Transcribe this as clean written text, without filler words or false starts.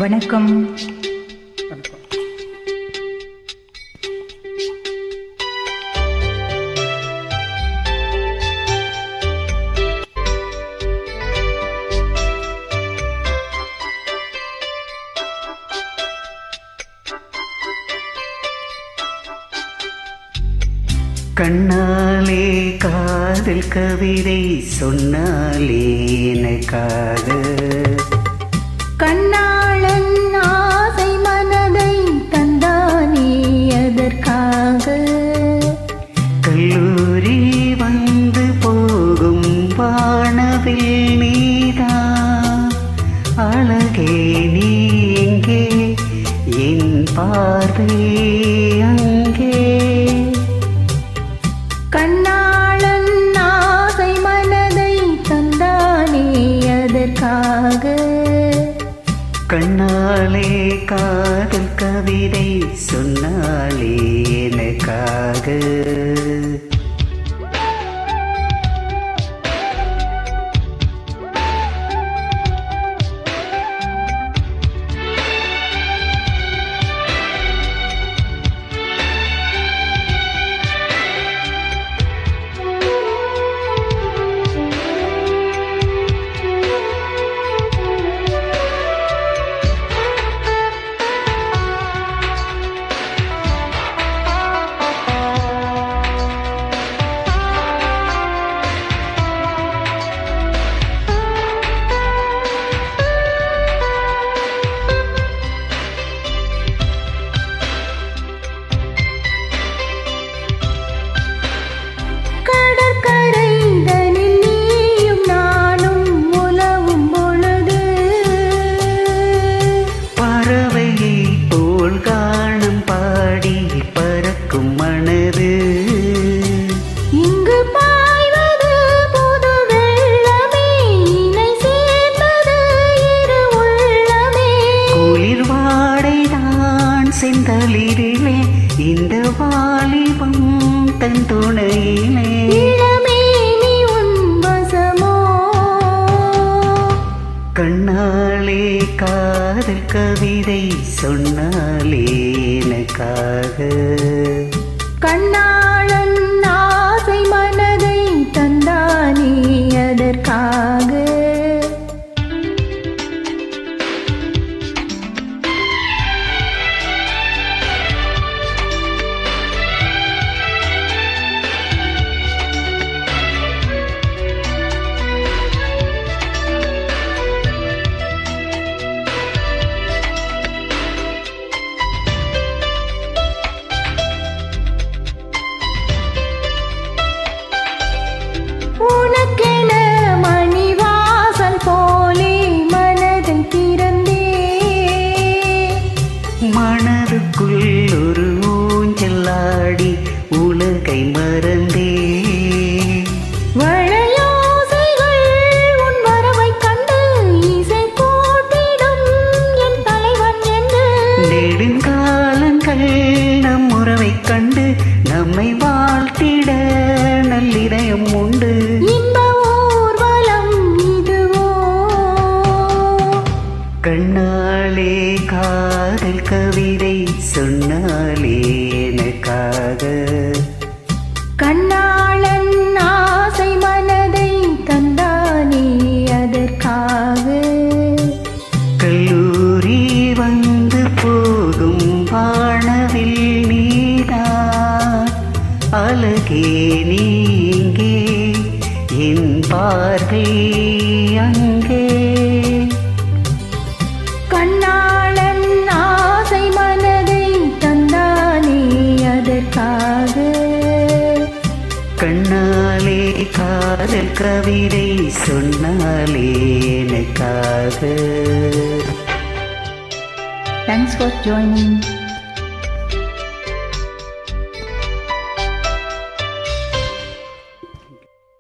வணக்கம். கண்ணாலே காதல் கவிதை சொன்னாலே எனக்காக, கண்ணாளன் ஆசை மனதை தந்தானே அதற்காக, கல்லூரி வந்து போகும் வானவில் நீதான் அழகே, நீ எங்கே என் பார்வை அங்கே. கண்ணாளன் ஆசை மனதை தந்தானே அதற்காக, கண்ணாலே காதல் கவிதை சொன்னாலே எனக்காக. செந்தளிரிலே இந்த வாலிபம் தன் துணையிலே, இளமே நீ உன் வசமோ. கண்ணாலே காதல் கவிதை சொன்னாலே எனக்காக, கண்ணாளன் ஆசை மனதை தந்தானே அதற்காக, உனக்கென மணிவாசல் போலே மனதை திறந்தே, மனதுக்குள் ஒரு ஊஞ்சலாடி உலகை மறந்தே, வளையோசைகள் உன் வரவை கண்டு இசை கூட்டிடும் என் தலைவன் என்று, நெடுங்காலங்கள் நம் உறவை கண்டு நம்மை வாழ்த்திட நல்லிதயம் உண்டு. இன்ப ஊர்வலம் இதுவோ. கண்ணாலே காதல் கவிதை சொன்னாலே எனக்காக, கண்ணாளன் ஆசை மனதை தந்தானே அதற்காக, கல்லூரி வந்து போகும் வானவில் நீதான் அழகே, நீ இங்கே என் பார்வை அங்கே. கண்ணாளன் ஆசை மனதை தந்தானே அதற்காக, கண்ணாலே காதல் கவிதை சொன்னாலே எனக்காக. Thanks for joining.